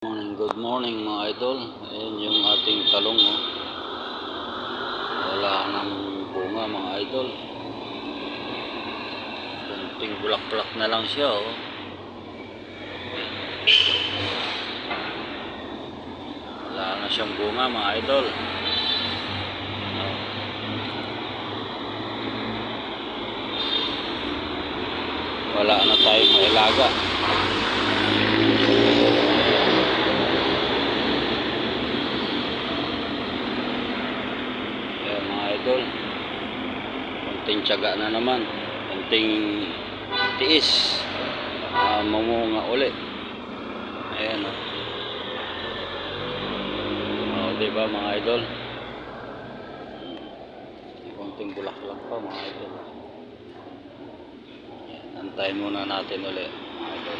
Good morning mga idol. Ayan yung ating talong, oh. Wala nang bunga mga idol. Kunting bulak-bulak na lang siya, oh. Wala na siyang bunga mga idol. Wala na tayong mailaga. Kunting tiyaga na naman, kunting tiis, mamunga uli. Ayan, diba mga idol, kunting bulak lang pa mga idol. Antayin muna natin uli mga idol.